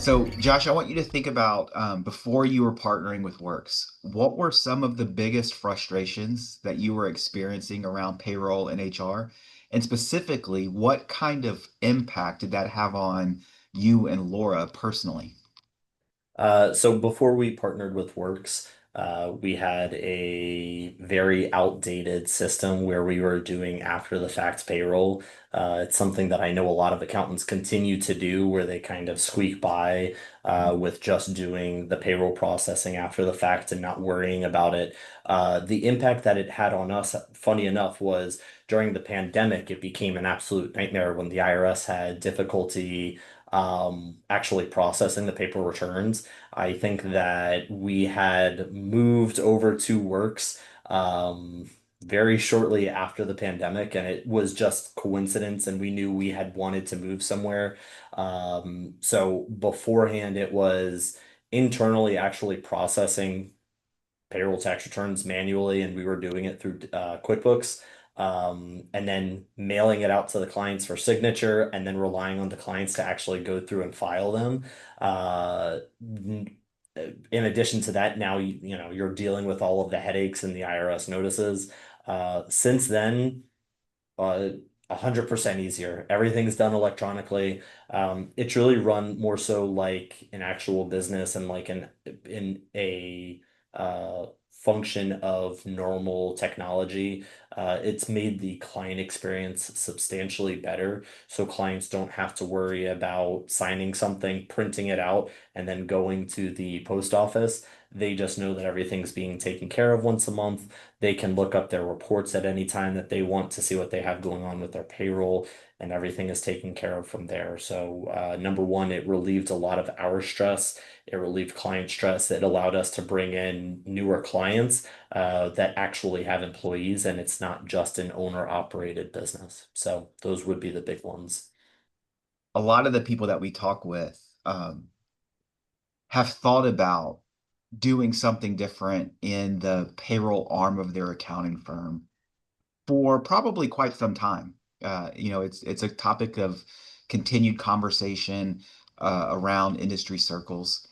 So, Josh, I want you to think about before you were partnering with Works, what were some of the biggest frustrations that you were experiencing around payroll and HR? And specifically, what kind of impact did that have on you and Laura personally? So before we partnered with Works, we had a very outdated system where we were doing after the fact payroll. It's something that I know a lot of accountants continue to do where they kind of squeak by with just doing the payroll processing after the fact and not worrying about it. The impact that it had on us, funny enough, was during the pandemic, it became an absolute nightmare when the IRS had difficulty actually processing the paper returns. I think that we had moved over to Works very shortly after the pandemic, and it was just coincidence, and we knew we had wanted to move somewhere. So beforehand, it was internally actually processing payroll tax returns manually, and we were doing it through QuickBooks, and then mailing it out to the clients for signature, and then relying on the clients to actually go through and file them. In addition to that, now you're dealing with all of the headaches and the IRS notices. Since then, uh, 100% easier. Everything's done electronically. It's really run more so like an actual business and like in a function of normal technology. It's made the client experience substantially better, so clients don't have to worry about signing something, printing it out, and then going to the post office. They just know that everything's being taken care of once a month. They can look up their reports at any time that they want to see what they have going on with their payroll, and everything is taken care of from there. So, number one, it relieved a lot of our stress. It relieved client stress. It allowed us to bring in newer clients that actually have employees, and it's not just an owner-operated business. So, those would be the big ones. A lot of the people that we talk with have thought about doing something different in the payroll arm of their accounting firm for probably quite some time. It's a topic of continued conversation around industry circles.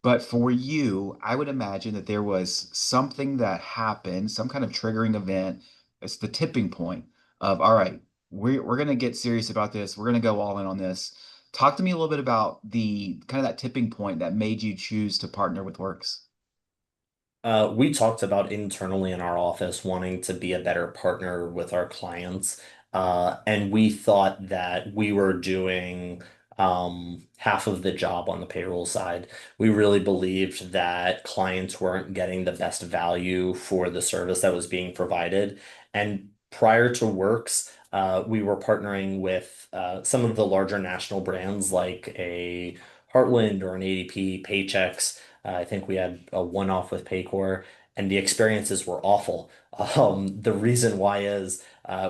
But for you, I would imagine that there was something that happened, some kind of triggering event. It's the tipping point of, all right, we're going to get serious about this. We're going to go all in on this. Talk to me a little bit about the kind of that tipping point that made you choose to partner with Works. We talked about internally in our office wanting to be a better partner with our clients. And we thought that we were doing half of the job on the payroll side. We really believed that clients weren't getting the best value for the service that was being provided. And prior to Works, we were partnering with some of the larger national brands like a Heartland or an ADP, Paychex. I think we had a one-off with Paycor, and the experiences were awful. The reason why is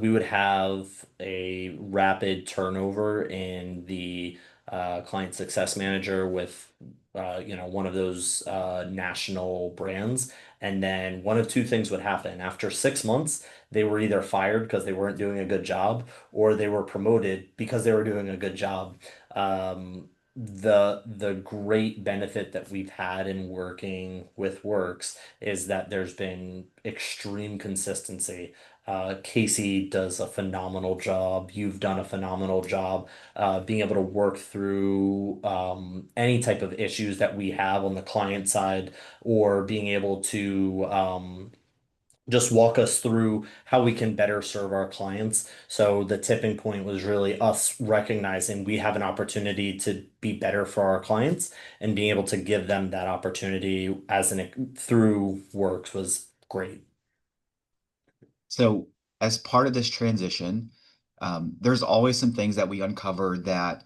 we would have a rapid turnover in the client success manager with one of those national brands, and then one of two things would happen. After 6 months, they were either fired because they weren't doing a good job, or they were promoted because they were doing a good job. The great benefit that we've had in working with Works is that there's been extreme consistency. Casey does a phenomenal job. You've done a phenomenal job being able to work through any type of issues that we have on the client side, or being able to just walk us through how we can better serve our clients. So the tipping point was really us recognizing we have an opportunity to be better for our clients, and being able to give them that opportunity through Works was great. So, as part of this transition, there's always some things that we uncover that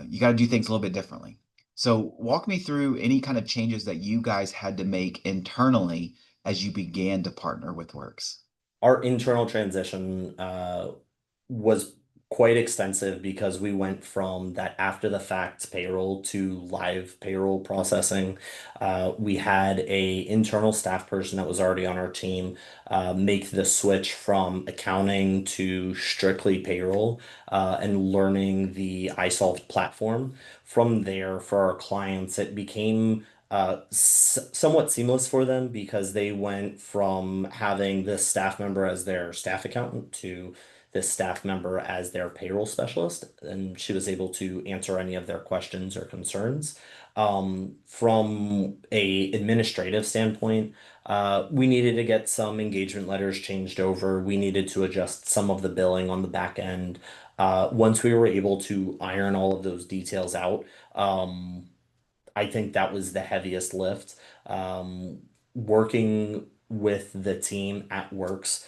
you got to do things a little bit differently. So, walk me through any kind of changes that you guys had to make internally as you began to partner with Works. Our internal transition was quite extensive because we went from that after the fact payroll to live payroll processing. We had a internal staff person that was already on our team make the switch from accounting to strictly payroll and learning the iSolved platform. From there, for our clients, it became somewhat seamless for them because they went from having this staff member as their staff accountant to this staff member as their payroll specialist, and she was able to answer any of their questions or concerns. From a administrative standpoint, we needed to get some engagement letters changed over. We needed to adjust some of the billing on the back end. Once we were able to iron all of those details out, I think that was the heaviest lift. Working with the team at Works,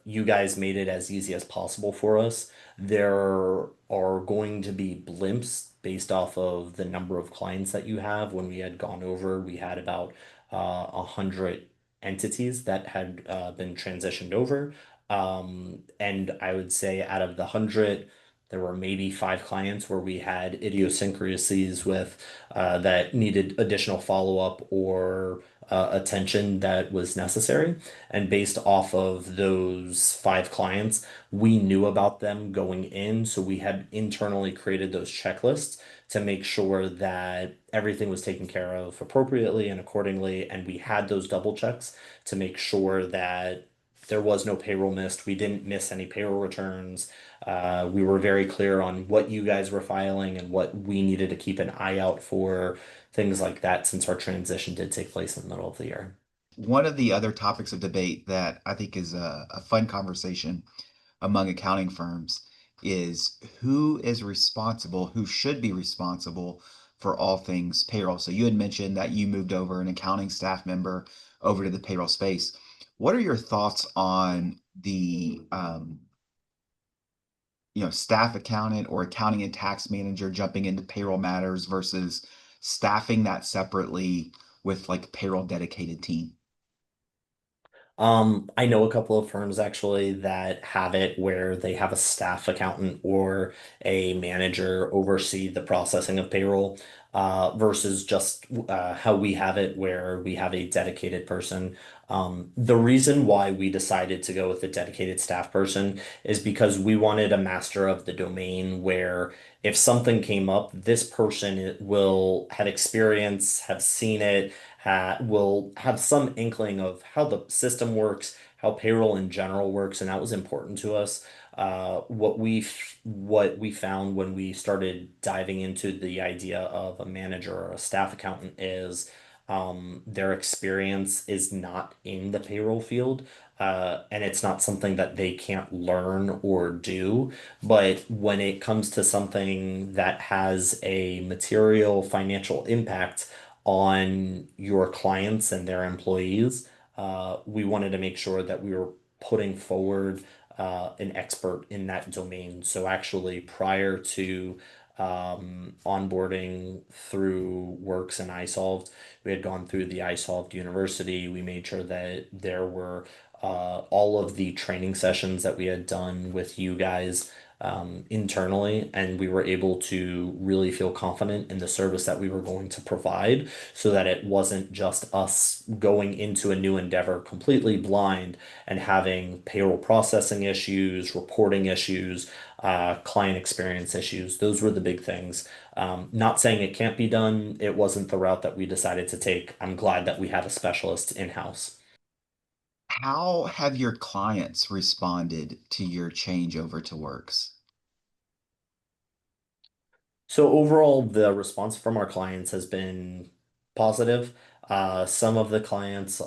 you guys made it as easy as possible for us. There are going to be blimps based off of the number of clients that you have. When we had gone over, we had about 100 entities that had been transitioned over. And I would say out of the 100, there were maybe five clients where we had idiosyncrasies with that needed additional follow-up or attention that was necessary. And based off of those five clients, we knew about them going in. So we had internally created those checklists to make sure that everything was taken care of appropriately and accordingly. And we had those double checks to make sure that there was no payroll missed. We didn't miss any payroll returns. We were very clear on what you guys were filing and what we needed to keep an eye out for, things like that, since our transition did take place in the middle of the year. One of the other topics of debate that I think is a fun conversation among accounting firms is who is responsible, who should be responsible for all things payroll. So you had mentioned that you moved over an accounting staff member over to the payroll space. What are your thoughts on the staff accountant or accounting and tax manager jumping into payroll matters versus staffing that separately with like payroll dedicated team? I know a couple of firms actually that have it where they have a staff accountant or a manager oversee the processing of payroll, versus just how we have it where we have a dedicated person. The reason why we decided to go with a dedicated staff person is because we wanted a master of the domain where if something came up, this person will have experience, have seen it, will have some inkling of how the system works, how payroll in general works, and that was important to us. What we found when we started diving into the idea of a manager or a staff accountant is their experience is not in the payroll field. And it's not something that they can't learn or do. But when it comes to something that has a material financial impact on your clients and their employees, we wanted to make sure that we were putting forward an expert in that domain. So actually, prior to onboarding through Works and iSolved, we had gone through the iSolved University. We made sure that there were all of the training sessions that we had done with you guys internally, and we were able to really feel confident in the service that we were going to provide so that it wasn't just us going into a new endeavor completely blind and having payroll processing issues, reporting issues, client experience issues. Those were the big things. Not saying it can't be done. It wasn't the route that we decided to take. I'm glad that we have a specialist in-house. How have your clients responded to your change over to Works? So overall, the response from our clients has been positive. Some of the clients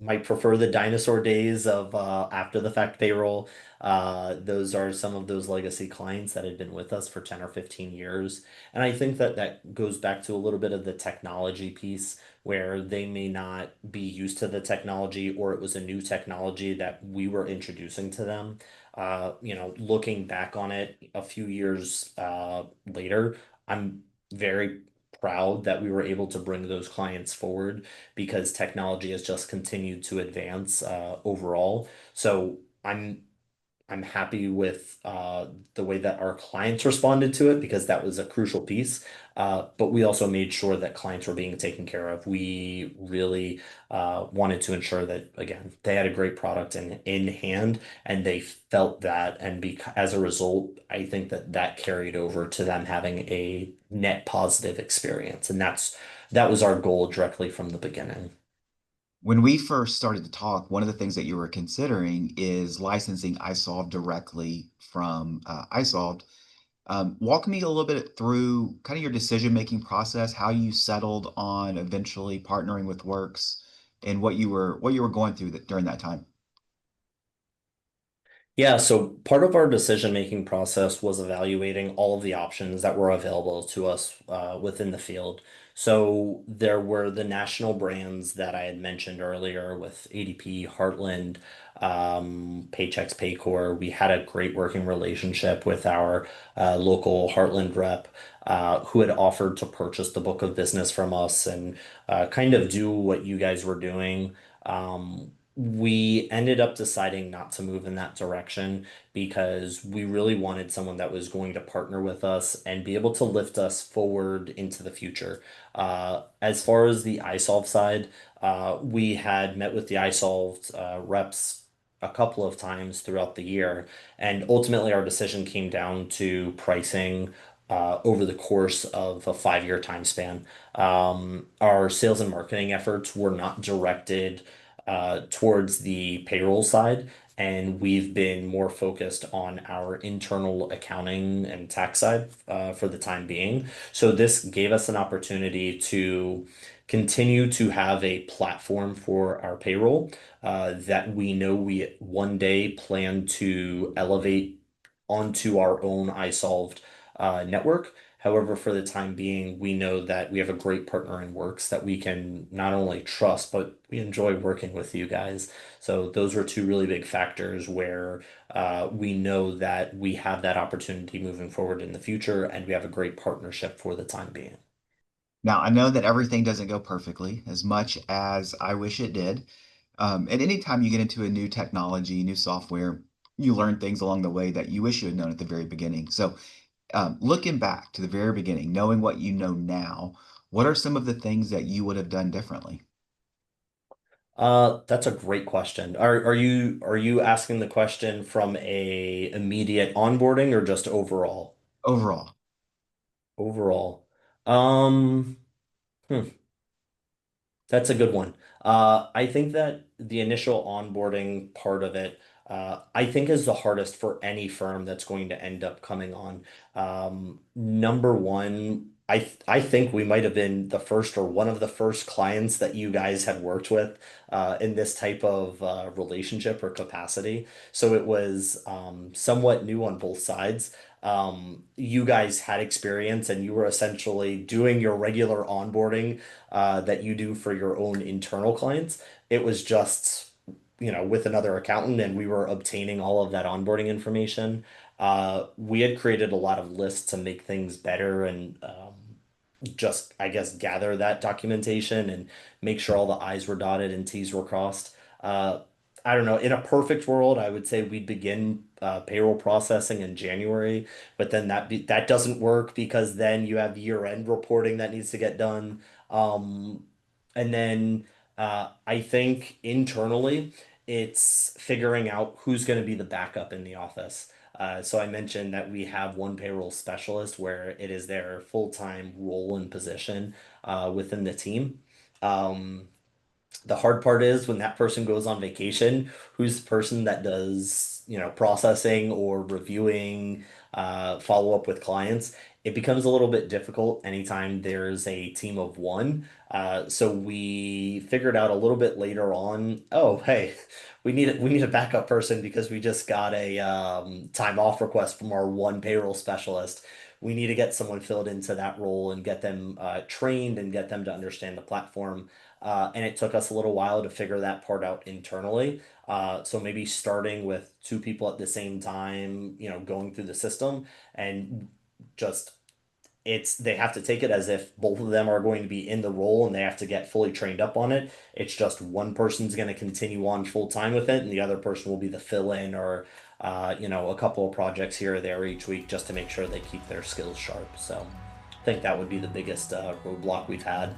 might prefer the dinosaur days of after the fact payroll. Those are some of those legacy clients that had been with us for 10 or 15 years. And I think that that goes back to a little bit of the technology piece where they may not be used to the technology or it was a new technology that we were introducing to them. Looking back on it a few years later, I'm very proud that we were able to bring those clients forward because technology has just continued to advance overall. So I'm I'm happy with the way that our clients responded to it because that was a crucial piece. But we also made sure that clients were being taken care of. We really wanted to ensure that, again, they had a great product in hand and they felt that. And as a result, I think that that carried over to them having a net positive experience. And that was our goal directly from the beginning. When we first started to talk, one of the things that you were considering is licensing iSolve directly from iSolved. Walk me a little bit through kind of your decision-making process, how you settled on eventually partnering with Works, and what you were going through during that time. Yeah, so part of our decision-making process was evaluating all of the options that were available to us within the field. So there were the national brands that I had mentioned earlier with ADP, Heartland, Paychex, Paycor. We had a great working relationship with our local Heartland rep who had offered to purchase the book of business from us and kind of do what you guys were doing. We ended up deciding not to move in that direction because we really wanted someone that was going to partner with us and be able to lift us forward into the future. As far as the iSolve side, we had met with the iSolved reps a couple of times throughout the year, and ultimately our decision came down to pricing over the course of a 5-year time span. Our sales and marketing efforts were not directed towards the payroll side, and we've been more focused on our internal accounting and tax side for the time being. So this gave us an opportunity to continue to have a platform for our payroll that we know we one day plan to elevate onto our own iSolved network. However, for the time being, we know that we have a great partner in Works that we can not only trust, but we enjoy working with you guys. So those were two really big factors where we know that we have that opportunity moving forward in the future, and we have a great partnership for the time being. Now, I know that everything doesn't go perfectly as much as I wish it did. And anytime you get into a new technology, new software, you learn things along the way that you wish you had known at the very beginning. So, looking back to the very beginning, knowing what you know now, what are some of the things that you would have done differently That's a great question. Are you asking the question from a immediate onboarding or just overall? overall? Overall. Um, hmm. That's a good one. I think that the initial onboarding part of it, I think is the hardest for any firm that's going to end up coming on. Number one, I think we might have been the first or one of the first clients that you guys had worked with in this type of relationship or capacity. So it was somewhat new on both sides. You guys had experience and you were essentially doing your regular onboarding that you do for your own internal clients. It was just, with another accountant, and we were obtaining all of that onboarding information. We had created a lot of lists to make things better and just, I guess, gather that documentation and make sure all the I's were dotted and T's were crossed. Uh, I don't know. In a perfect world, I would say we'd begin payroll processing in January, but then that doesn't work because then you have year-end reporting that needs to get done. Um, and then I think internally, it's figuring out who's going to be the backup in the office. So I mentioned that we have one payroll specialist where it is their full-time role and position within the team. Um, the hard part is when that person goes on vacation, who's the person that does, processing or reviewing, follow up with clients? It becomes a little bit difficult anytime there's a team of one. So we figured out a little bit later on, oh, hey, we need a backup person because we just got a time off request from our one payroll specialist. We need to get someone filled into that role and get them trained and get them to understand the platform. And it took us a little while to figure that part out internally. So maybe starting with two people at the same time, going through the system and just they have to take it as if both of them are going to be in the role and they have to get fully trained up on it. It's just one person's going to continue on full time with it, and the other person will be the fill-in or a couple of projects here or there each week just to make sure they keep their skills sharp. So I think that would be the biggest roadblock we've had.